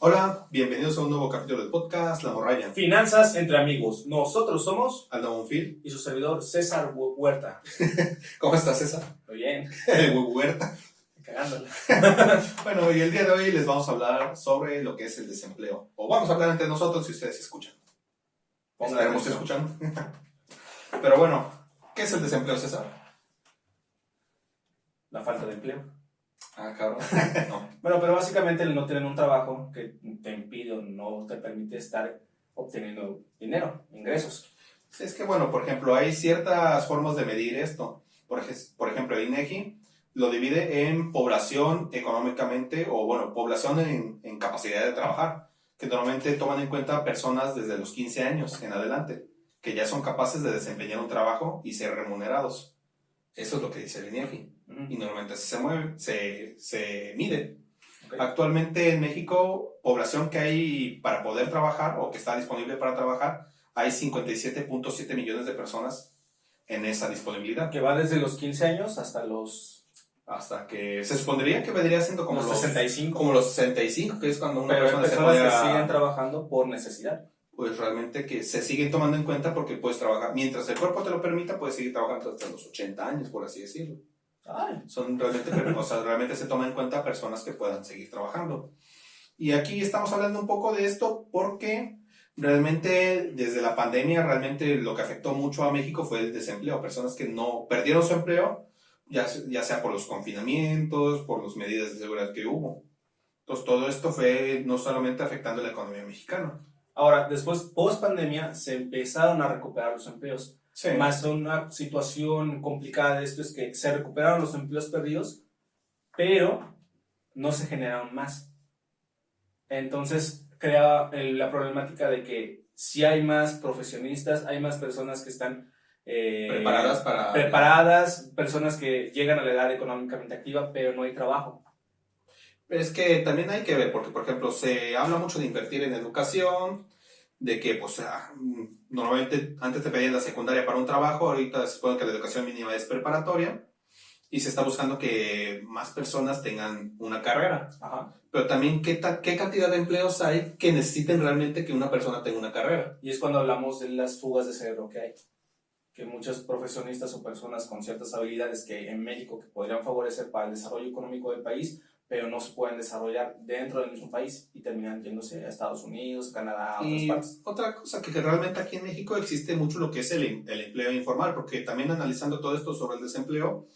Hola, bienvenidos a un nuevo capítulo del podcast La Morralla. Finanzas entre amigos. Nosotros somos Aldo Monfil. y su servidor César Huerta. ¿Cómo estás, César? Muy bien, Huerta. cagándola. Bueno, y el día de hoy les vamos a hablar sobre lo que es el desempleo. O vamos a hablar entre nosotros si ustedes escuchan. Estaremos escuchando. Pero bueno, ¿qué es el desempleo, César? La falta de empleo. Ah, cabrón. No. Bueno, pero básicamente el no tener un trabajo que te impide o no te permite estar obteniendo dinero, ingresos. Es que, bueno, por ejemplo, hay ciertas formas de medir esto. Por ejemplo, el INEGI lo divide en población económicamente, o bueno, población en capacidad de trabajar, que normalmente toman en cuenta personas desde los 15 años en adelante, que ya son capaces de desempeñar un trabajo y ser remunerados. Eso es lo que dice el INEGI. Y normalmente se mide. Okay. Actualmente en México, población que hay para poder trabajar o que está disponible para trabajar, hay 57.7 millones de personas en esa disponibilidad. Que va desde los 15 años hasta los... Hasta que se supondría que vendría siendo como los 65. Como los 65, que es cuando una pero hay persona se personas puede... que siguen trabajando por necesidad. Pues realmente que se siguen tomando en cuenta porque puedes trabajar, mientras el cuerpo te lo permita, puedes seguir trabajando hasta los 80 años, por así decirlo. Ay. Son realmente, o sea, realmente se toma en cuenta personas que puedan seguir trabajando. Y aquí estamos hablando un poco de esto porque realmente desde la pandemia realmente lo que afectó mucho a México fue el desempleo. Personas que no perdieron su empleo, ya sea por los confinamientos, por las medidas de seguridad que hubo. Entonces todo esto fue no solamente afectando la economía mexicana. Ahora, después, post pandemia, se empezaron a recuperar los empleos. Sí. Más una situación complicada de esto es que se recuperaron los empleos perdidos, pero no se generaron más. Entonces, crea la problemática de que si hay más profesionistas, hay más personas que están preparadas, personas que llegan a la edad económicamente activa, pero no hay trabajo. Es que también hay que ver, porque por ejemplo se habla mucho de invertir en educación, de que pues normalmente antes te pedían la secundaria para un trabajo, ahorita se supone que la educación mínima es preparatoria y se está buscando que más personas tengan una carrera. Ajá. Pero también qué cantidad de empleos hay que necesiten realmente que una persona tenga una carrera. Y es cuando hablamos de las fugas de cerebro que hay. Que muchos profesionistas o personas con ciertas habilidades que en México que podrían favorecer para el desarrollo económico del país, pero no se pueden desarrollar dentro del mismo país y terminan yéndose a Estados Unidos, Canadá, a otras partes. Otra cosa que realmente aquí en México existe mucho lo que es el empleo informal, porque también analizando todo esto sobre el desempleo,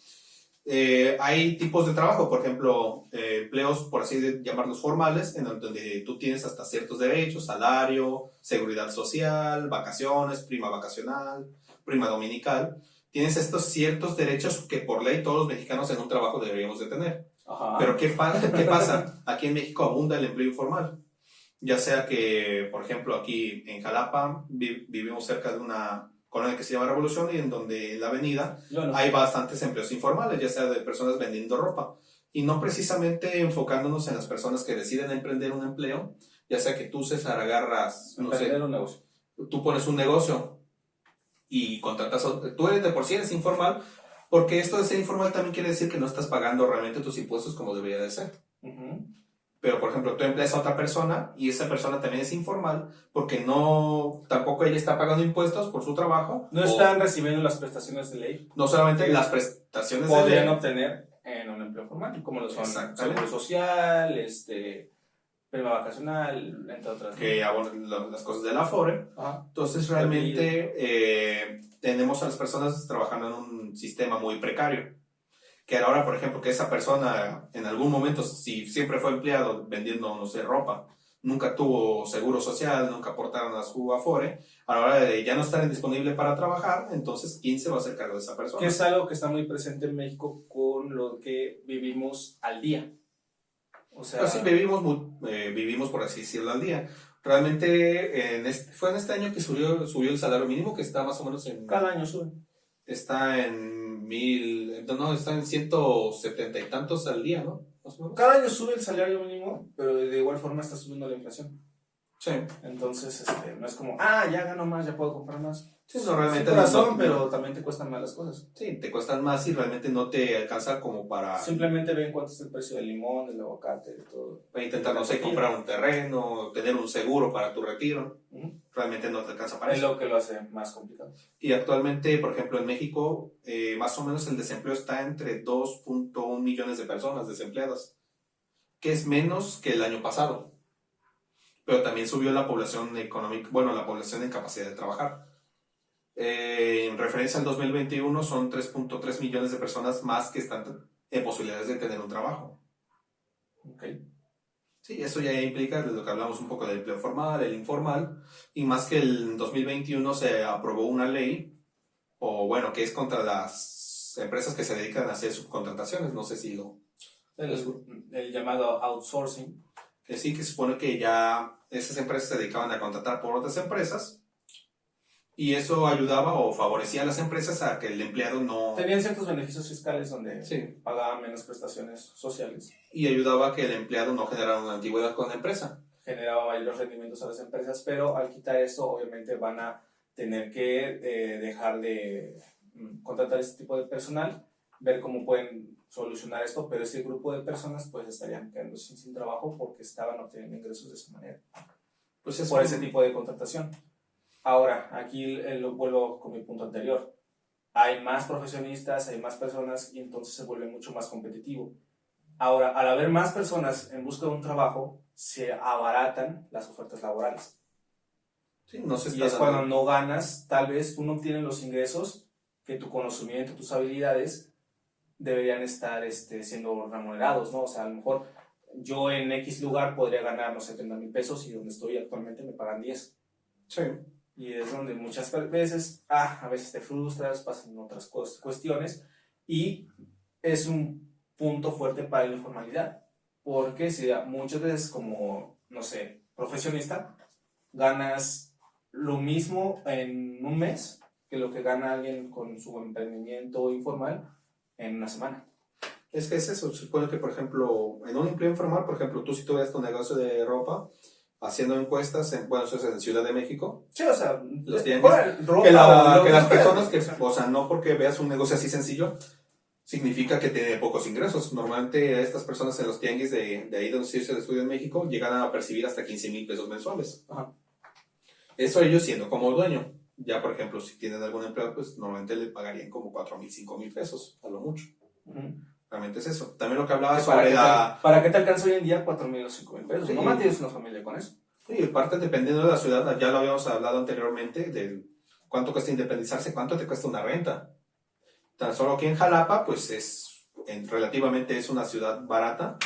hay tipos de trabajo, por ejemplo, empleos, por así llamarlos formales, en donde tú tienes hasta ciertos derechos, salario, seguridad social, vacaciones, prima vacacional, prima dominical. Tienes estos ciertos derechos que por ley todos los mexicanos en un trabajo deberíamos de tener. Ajá. Pero ¿qué pasa? Aquí en México abunda el empleo informal. Ya sea que, por ejemplo, aquí en Jalapa vivimos cerca de una colonia que se llama Revolución y en donde en la avenida hay bastantes empleos informales, ya sea de personas vendiendo ropa. Y no precisamente enfocándonos en las personas que deciden emprender un empleo, ya sea que tú, César, agarras, no sé, un negocio. Tú pones un negocio y contratas, tú eres de por sí eres informal, porque esto de ser informal también quiere decir que no estás pagando realmente tus impuestos como debería de ser. Uh-huh. Pero, por ejemplo, tú empleas a otra persona y esa persona también es informal porque tampoco ella está pagando impuestos por su trabajo. No están recibiendo las prestaciones de ley. No solamente las prestaciones de ley. Podrían obtener en un empleo formal, como lo son seguro social, prima vacacional, entre otras. Que abonan las cosas de la Afore. Ajá. Entonces, realmente tenemos a las personas trabajando en un sistema muy precario. Que ahora, por ejemplo, que esa persona en algún momento, si siempre fue empleado vendiendo, no sé, ropa, nunca tuvo seguro social, nunca aportaron a su Afore, a la hora de ya no estar disponible para trabajar, entonces, ¿quién se va a hacer cargo de esa persona? Que es algo que está muy presente en México con lo que vivimos al día. O sea, pues sí, vivimos, por así decirlo, al día. Realmente, fue en este año que subió el salario mínimo, que está más o menos en... Cada año sube. Está en está en 170 y tantos al día, ¿no? Cada año sube el salario mínimo, pero de igual forma está subiendo la inflación. Sí. Entonces, no es como, ya gano más, ya puedo comprar más. Sí, no, realmente Sí, corazón, no, pero también te cuestan más las cosas. sí, te cuestan más y realmente no te alcanza como Simplemente ven cuánto es el precio del limón, del aguacate, de todo. para intentar, no sé, comprar un terreno, tener un seguro para tu retiro. Realmente no te alcanza para es eso. lo que lo hace más complicado. Y actualmente, por ejemplo, en México, más o menos el desempleo está entre 2.1 millones de personas desempleadas, que es menos que el año pasado. Pero también subió la población económica, bueno, la población en capacidad de trabajar. En referencia al 2021 son 3.3 millones de personas más que están en posibilidades de tener un trabajo. Okay. Sí, eso ya implica de lo que hablamos un poco del empleo formal, el informal, y más que el 2021 se aprobó una ley, o bueno, que es contra las empresas que se dedican a hacer subcontrataciones, no sé si lo... El llamado outsourcing. Que sí, que se supone que ya esas empresas se dedicaban a contratar por otras empresas, y eso ayudaba o favorecía a las empresas a que el empleado no... Tenían ciertos beneficios fiscales donde Sí. pagaban menos prestaciones sociales. Y ayudaba a que el empleado no generara una antigüedad con la empresa. Generaba mayores rendimientos a las empresas, pero al quitar eso, obviamente van a tener que dejar de contratar este tipo de personal, ver cómo pueden solucionar esto, pero ese grupo de personas pues estarían quedando sin trabajo porque estaban obteniendo ingresos de esa manera. Pues es por ese tipo de contratación. Ahora, aquí vuelvo con mi punto anterior. Hay más profesionistas, hay más personas y entonces se vuelve mucho más competitivo. Ahora, al haber más personas en busca de un trabajo, se abaratan las ofertas laborales. Sí, no se está y es dando. cuando no ganas, tal vez tú no tienes los ingresos que tu conocimiento, tus habilidades deberían estar siendo remunerados, ¿no? O sea, a lo mejor yo en X lugar podría ganar, no sé, 30,000 pesos y donde estoy actualmente me pagan 10. Sí. Y es donde muchas veces, a veces te frustras, pasan otras cuestiones y es un punto fuerte para la informalidad. Porque si muchas veces como, no sé, profesionista, ganas lo mismo en un mes que lo que gana alguien con su emprendimiento informal en una semana. Es que es eso, se supone que, por ejemplo, en un empleo informal, por ejemplo, tú si tuvieras tu negocio de ropa, haciendo encuestas, bueno, eso es en Ciudad de México. Sí, o sea, los tianguis, ropa, que las personas que, o sea, no porque veas un negocio así sencillo, significa que tiene pocos ingresos. Normalmente estas personas en los tianguis de ahí donde se hizo el estudio en México, llegan a percibir hasta 15,000 pesos mensuales. Ajá. Eso ellos siendo como dueño. Ya, por ejemplo, si tienen algún empleado, pues normalmente le pagarían como 4,000, 5,000 pesos, a lo mucho. Realmente es eso. También lo que hablaba sobre ¿Para qué te alcanza hoy en día 4,000 o 5,000 pesos? Sí. No mantienes una familia con eso. Sí, parte dependiendo de la ciudad, ya lo habíamos hablado anteriormente, de cuánto cuesta independizarse, cuánto te cuesta una renta. Tan solo aquí en Jalapa, pues relativamente es una ciudad barata.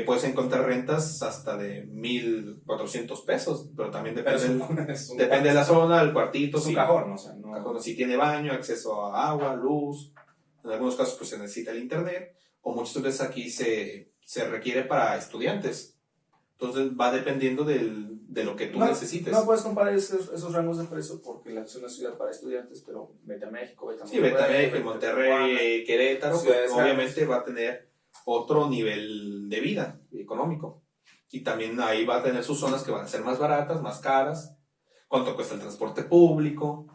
Puedes encontrar rentas hasta de 1,400 pesos, pero también depende de la zona, el cuartito. Es un cajón, o sea, no. Cajón, si tiene baño, acceso a agua, luz. En algunos casos pues se necesita el internet, o muchas veces aquí se requiere para estudiantes. Entonces va dependiendo de lo que tú necesites. No puedes comparar esos rangos de precio porque es una ciudad para estudiantes, pero vete a México, vete a Monterrey. Sí, vete a México, Monterrey, Querétaro, pues, obviamente va a tener otro nivel de vida económico. Y también ahí va a tener sus zonas que van a ser más baratas, más caras. ¿Cuánto cuesta el transporte público?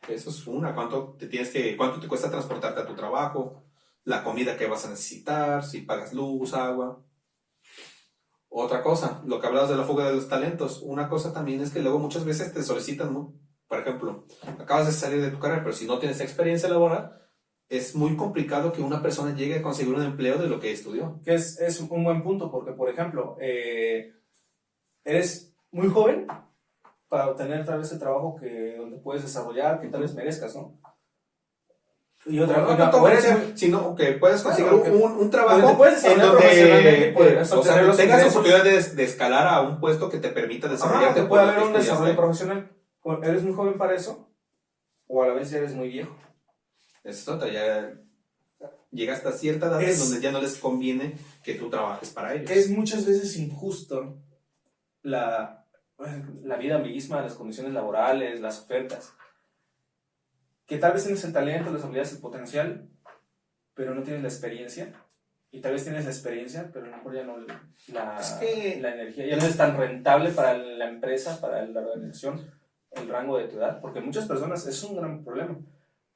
Eso es cuánto te cuesta transportarte a tu trabajo, la comida que vas a necesitar, si pagas luz, agua. Otra cosa, lo que hablabas de la fuga de los talentos, una cosa también es que luego muchas veces te solicitan, ¿no? Por ejemplo, acabas de salir de tu carrera, pero si no tienes experiencia laboral, es muy complicado que una persona llegue a conseguir un empleo de lo que estudió. Que es un buen punto, porque por ejemplo, eres muy joven para obtener tal vez el trabajo donde puedes desarrollar, que tal vez merezcas, ¿no? Y otra cosa, sino que puedes conseguir un trabajo en donde o sea, tengas oportunidad de escalar a un puesto que te permita desarrollarte. Puede haber un desarrollo profesional. ¿Eres muy joven para eso? ¿O a la vez eres muy viejo? Eso ya llega hasta cierta edad en donde ya no les conviene que tú trabajes para ellos. Es muchas veces injusto la vida misma, las condiciones laborales, las ofertas. Que tal vez tienes el talento, las habilidades, el potencial, pero no tienes la experiencia. y tal vez tienes la experiencia, pero a lo mejor ya no Es que la energía, ya no es tan rentable para la empresa, para la organización, el rango de tu edad, porque muchas personas, es un gran problema,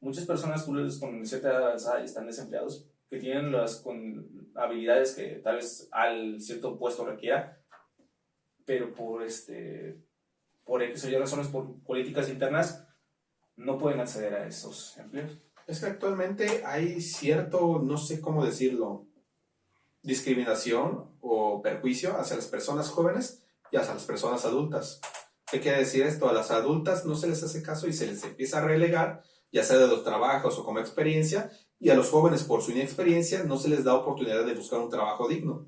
muchas personas tú les ves con cierta edad avanzada y están desempleados, que tienen con habilidades que tal vez al cierto puesto requiera, pero por X o Y razones, por políticas internas, no pueden acceder a esos empleos. es que actualmente hay cierto, no sé cómo decirlo, discriminación o perjuicio hacia las personas jóvenes y hacia las personas adultas. ¿Qué quiere decir esto? A las adultas no se les hace caso y se les empieza a relegar, ya sea de los trabajos o como experiencia, y a los jóvenes por su inexperiencia no se les da oportunidad de buscar un trabajo digno.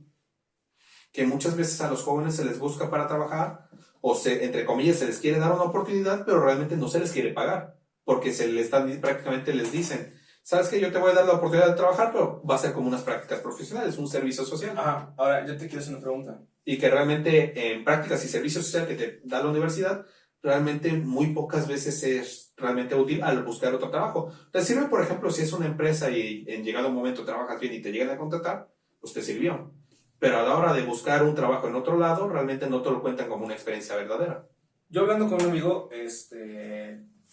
Que muchas veces a los jóvenes se les busca para trabajar, o entre comillas se les quiere dar una oportunidad, pero realmente no se les quiere pagar, porque prácticamente les dicen, sabes que yo te voy a dar la oportunidad de trabajar, pero va a ser como unas prácticas profesionales, un servicio social. Ajá, ahora yo te quiero hacer una pregunta. Y que realmente en prácticas y servicio social que te da la universidad, realmente muy pocas veces es realmente útil al buscar otro trabajo. Te sirve, por ejemplo, si es una empresa y en llegado un momento trabajas bien y te llegan a contratar, pues te sirvió. Pero a la hora de buscar un trabajo en otro lado, realmente no te lo cuentan como una experiencia verdadera. Yo hablando con un amigo,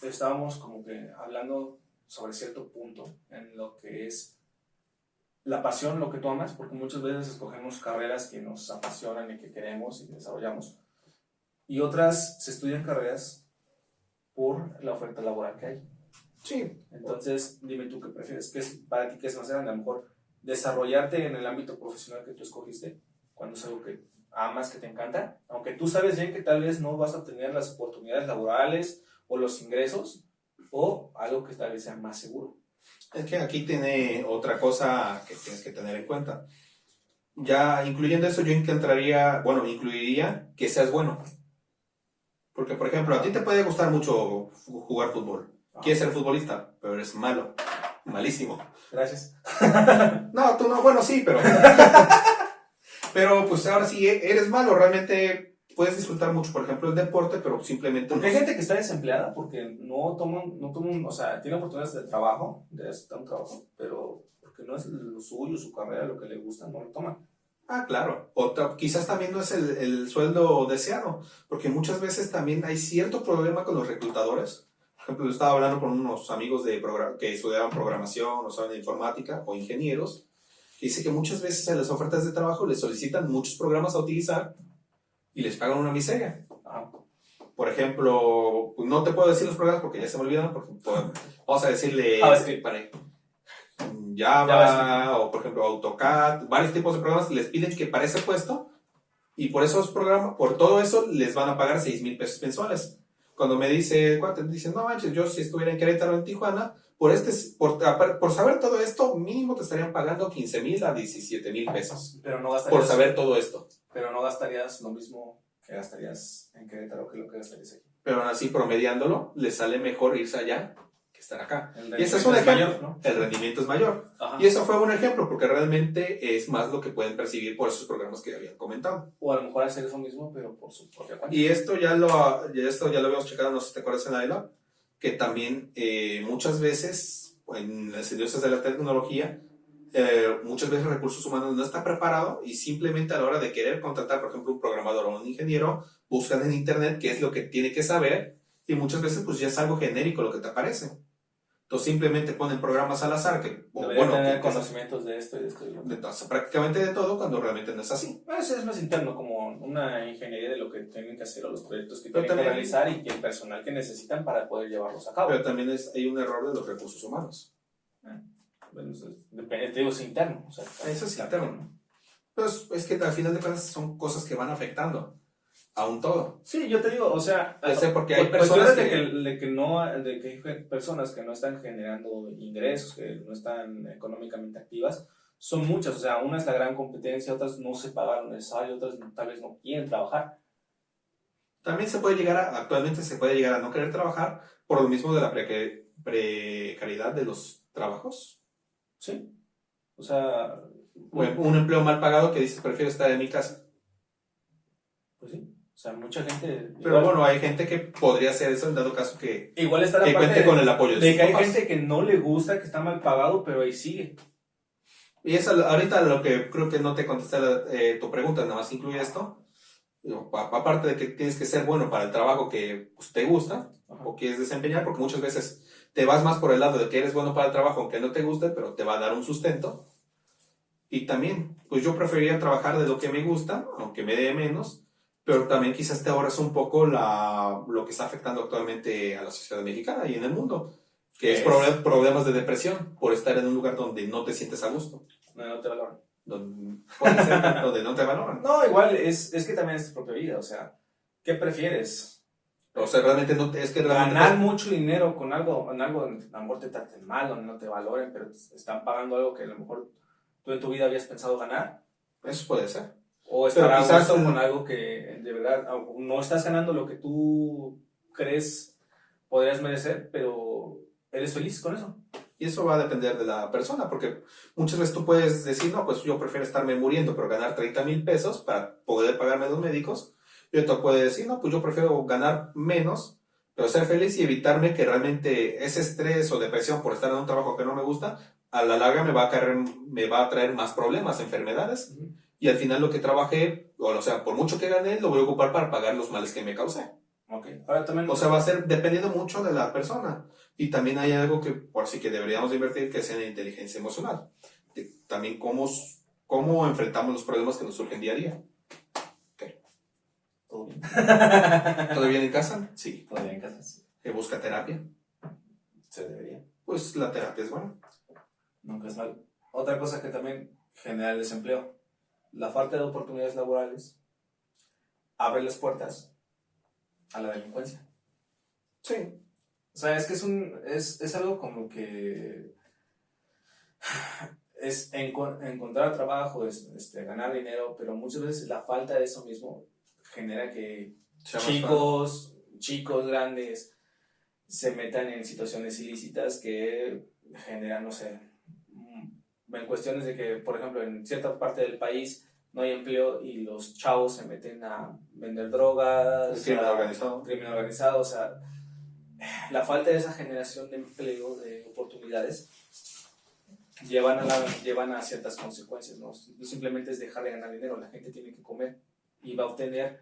estábamos como que hablando sobre cierto punto en lo que es la pasión, lo que tú amas, porque muchas veces escogemos carreras que nos apasionan y que queremos y que desarrollamos, y otras se estudian carreras por la oferta laboral que hay. Sí. Entonces, dime tú qué prefieres, para ti qué es más grande, a lo mejor desarrollarte en el ámbito profesional que tú escogiste, cuando es algo que amas, que te encanta, aunque tú sabes bien que tal vez no vas a tener las oportunidades laborales o los ingresos, o algo que tal vez sea más seguro. Es que aquí tiene otra cosa que tienes que tener en cuenta. Ya incluyendo eso, yo incluiría que seas bueno. Porque, por ejemplo, a ti te puede gustar mucho jugar fútbol. Quieres ser futbolista, pero eres malo. Malísimo. Gracias. No, tú no, bueno, sí, pero... pero pues ahora sí, eres malo. Realmente puedes disfrutar mucho, por ejemplo, el deporte, pero simplemente... Porque hay gente que está desempleada porque no toman, o sea, tiene oportunidades de trabajo, de aceptar un trabajo, pero porque no es lo suyo, su carrera, lo que le gusta, no lo toman. Ah, claro. Quizás también no es el sueldo deseado, porque muchas veces también hay cierto problema con los reclutadores. Por ejemplo, yo estaba hablando con unos amigos que estudiaban programación o saben de informática o ingenieros, que dice que muchas veces en las ofertas de trabajo les solicitan muchos programas a utilizar y les pagan una miseria. Por ejemplo, no te puedo decir los programas porque ya se me olvidan, porque vamos a decirle Java o por ejemplo AutoCAD, varios tipos de programas les piden que para ese puesto y por esos programas, por todo eso les van a pagar 6,000 pesos mensuales. Cuando me dice, no manches, yo si estuviera en Querétaro o en Tijuana, por saber todo esto, mínimo te estarían pagando 15,000 a 17,000 pesos. Pero no gastarías, por saber todo esto. Pero no gastarías lo mismo que gastarías en Querétaro que lo que gastarías aquí. Pero aún así, promediándolo, les sale mejor irse allá que estar acá. Y ese es un ejemplo. Mayor, ¿no? El rendimiento es mayor. Ajá. Y eso fue un ejemplo, porque realmente es más lo que pueden percibir por esos programas que habían comentado. O a lo mejor hacer eso mismo, pero por su propia cuenta. Y esto ya lo habíamos checado, no sé si te acuerdas en la que también muchas veces en las industrias de la tecnología, muchas veces recursos humanos no está preparado y simplemente a la hora de querer contratar, por ejemplo, un programador o un ingeniero, buscan en internet qué es lo que tiene que saber y muchas veces pues ya es algo genérico lo que te aparece. Entonces simplemente ponen programas al azar que tener conocimientos de esto y de esto. Prácticamente de todo cuando realmente no es así. Eso es más interno, como una ingeniería de lo que tienen que hacer o los proyectos que tienen que realizar y el personal que necesitan para poder llevarlos a cabo. Pero también hay un error de los recursos humanos. Bueno, depende, te digo, es interno. O sea, eso es interno, ¿no? Pues es que al final de cuentas son cosas que van afectando a un todo. Sí, yo te digo, o sea, porque hay personas de que hay personas que no están generando ingresos, que no están económicamente activas, son muchas, o sea, una es la gran competencia, otras no se pagan lo necesario, otras tal vez no quieren trabajar. También actualmente se puede llegar a no querer trabajar por lo mismo de la precariedad de los trabajos. Sí, o sea... un empleo mal pagado que dices, prefiero estar en mi casa. Pues sí. O sea, mucha gente... Pero bueno, hay gente que podría hacer eso en dado caso que... Igual está la que parte cuente con el apoyo de que hay gente que no le gusta, que está mal pagado, pero ahí sigue. Y es ahorita lo que creo que no te contesté tu pregunta, nada más incluye esto. Aparte de que tienes que ser bueno para el trabajo que pues, te gusta Ajá. o quieres desempeñar, porque muchas veces te vas más por el lado de que eres bueno para el trabajo aunque no te guste, pero te va a dar un sustento. Y también, pues yo preferiría trabajar de lo que me gusta, aunque me dé menos, pero también quizás te ahorres un poco lo que está afectando actualmente a la sociedad mexicana y en el mundo, que es ¿Qué es? problemas de depresión por estar en un lugar donde no te sientes a gusto, No, no te valoran. puede ser donde no te valoran. No, igual es que también es tu propia vida, o sea, ¿qué prefieres? O sea, realmente no, es que realmente Ganar mucho dinero con algo, en algo donde a lo mejor te traten mal, donde no te valoren, pero te están pagando algo que a lo mejor tú en tu vida habías pensado ganar, eso puede ser. o Pero estar a quizás gusto con algo que de verdad no estás ganando lo que tú crees podrías merecer, pero eres feliz con eso. y eso va a depender de la persona, porque muchas veces tú puedes decir, no, pues yo prefiero estarme muriendo, pero ganar 30,000 pesos para poder pagarme los médicos. Y otro puede decir, no, pues yo prefiero ganar menos, pero ser feliz y evitarme que realmente ese estrés o depresión por estar en un trabajo que no me gusta, a la larga me va a traer más problemas, enfermedades. Uh-huh. Y al final lo que trabajé, o sea, por mucho que gané, lo voy a ocupar para pagar los males que me causé. Okay. Ahora también... O sea, va a ser dependiendo mucho de la persona. Y también hay algo que por sí que deberíamos invertir, que es en la inteligencia emocional. También cómo enfrentamos los problemas que nos surgen día a día. Okay. ¿Todo bien? ¿Todo bien en casa? Sí. Todo bien en casa, sí. ¿Busca terapia? Se debería. Pues la terapia es buena. Nunca es mal. Otra cosa que también genera el desempleo. La falta de oportunidades laborales abre las puertas a la delincuencia. Sí. O sea, es que es algo como que es encontrar trabajo, es ganar dinero, pero muchas veces la falta de eso mismo genera que chicos grandes se metan en situaciones ilícitas que generan, no sé, en cuestiones de que, por ejemplo, en cierta parte del país no hay empleo y los chavos se meten a vender drogas, el crimen organizado, o sea, la falta de esa generación de empleo, de oportunidades, llevan a ciertas consecuencias, ¿no? Simplemente es dejar de ganar dinero, la gente tiene que comer y va a obtener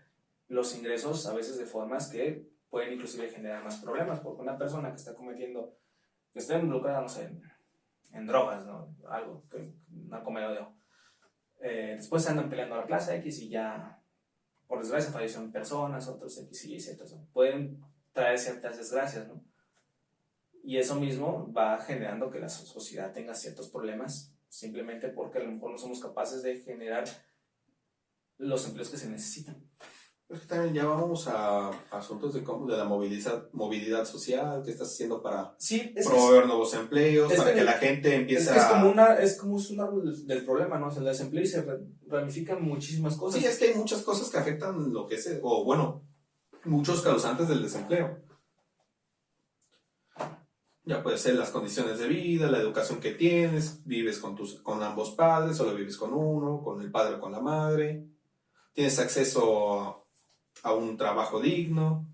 los ingresos a veces de formas que pueden inclusive generar más problemas, porque una persona que está involucrada, no sé, en drogas, ¿no? Algo, narcomenudeo. Después se andan peleando a la plaza X y ya, por desgracia, fallecieron personas, otros X y Z, ¿no? Pueden traer ciertas desgracias, ¿no? Y eso mismo va generando que la sociedad tenga ciertos problemas, simplemente porque a lo mejor no somos capaces de generar los empleos que se necesitan. Es que también ya vamos a asuntos de la movilidad social, qué estás haciendo para promover nuevos empleos, para que la gente empiece es como un árbol del problema, ¿no? O sea, el desempleo y se ramifican muchísimas cosas. Sí, es que hay muchas cosas que afectan lo que es, o bueno, muchos causantes del desempleo. Ya puede ser las condiciones de vida, la educación que tienes, vives con ambos padres, solo vives con uno, con el padre o con la madre, tienes acceso a un trabajo digno,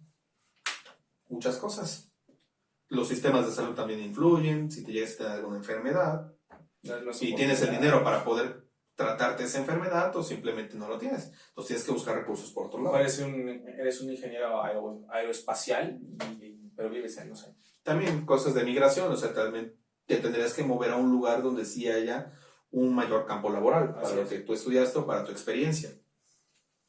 muchas cosas. Los sistemas de salud también influyen, si te llegas a tener alguna enfermedad, y tienes el dinero para poder tratarte esa enfermedad o simplemente no lo tienes. Entonces tienes que buscar recursos por otro lado. Eres un ingeniero aeroespacial, pero vives en, no sé. También cosas de migración, o sea, también te tendrías que mover a un lugar donde sí haya un mayor campo laboral para lo que tú estudiaste o para tu experiencia.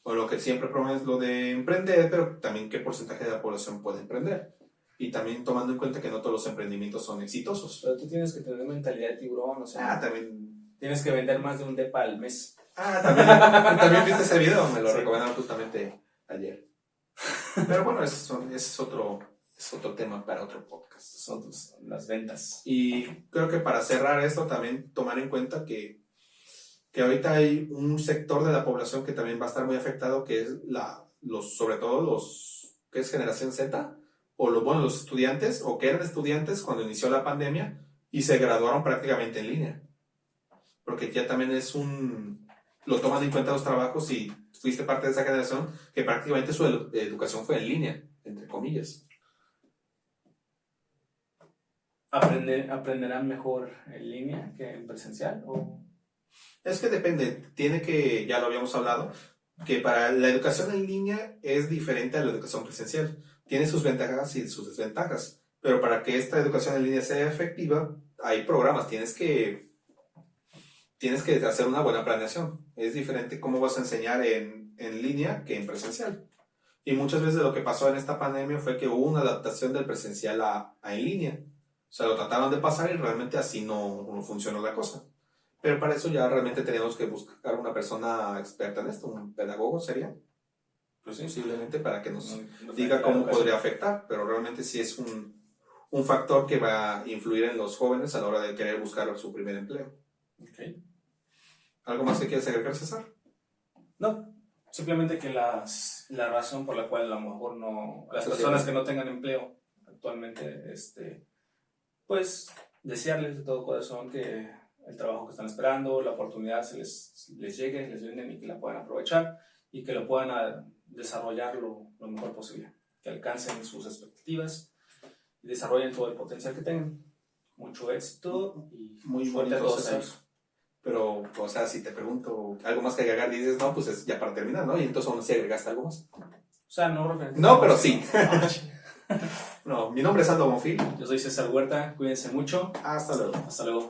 O lo que siempre promueves lo de emprender, pero también qué porcentaje de la población puede emprender. Y también tomando en cuenta que no todos los emprendimientos son exitosos. Pero tú tienes que tener mentalidad de tiburón, o sea. También. Tienes que vender más de un depa al mes. También viste ese video, me lo recomendaron justamente ayer. Pero bueno, ese es otro tema para otro podcast. Son las ventas. Y creo que para cerrar esto, también tomar en cuenta que ahorita hay un sector de la población que también va a estar muy afectado, que es sobre todo los que es generación Z, o los estudiantes, o que eran estudiantes cuando inició la pandemia y se graduaron prácticamente en línea. Porque ya también lo toman en cuenta los trabajos y fuiste parte de esa generación que prácticamente su educación fue en línea, entre comillas. ¿Aprenderán mejor en línea que en presencial? ¿O? Es que depende, ya lo habíamos hablado, que para la educación en línea es diferente a la educación presencial. Tiene sus ventajas y sus desventajas, pero para que esta educación en línea sea efectiva, hay programas, tienes que hacer una buena planeación. Es diferente cómo vas a enseñar en línea que en presencial. Y muchas veces lo que pasó en esta pandemia fue que hubo una adaptación del presencial a en línea. O sea, lo trataron de pasar y realmente así no funcionó la cosa. Pero para eso ya realmente teníamos que buscar una persona experta en esto, un pedagogo sería, Pues sí, posiblemente para que nos no diga la cómo educación. podría afectar, pero realmente sí es un factor que va a influir en los jóvenes a la hora de querer buscar su primer empleo. Ok. ¿Algo más que quieras agregar, César? No, simplemente que la razón por la cual a lo mejor no, las Sí, personas sí. que no tengan empleo actualmente, pues desearles de todo corazón que el trabajo que están esperando, la oportunidad les llegue, les brinden y que la puedan aprovechar y que lo puedan desarrollar lo mejor posible, que alcancen sus expectativas y desarrollen todo el potencial que tengan. Mucho éxito y Muy suerte a bonito, todos César. ellos. Pero, o sea, si te pregunto algo más que agregar, dices, no, pues es ya para terminar, ¿no? Y entonces aún así agregaste algo más. O sea, no referente No, a pero negocio, sí. ¿no? No, mi nombre es Aldo Monfil. Yo soy César Huerta, cuídense mucho. Hasta luego. Hasta luego.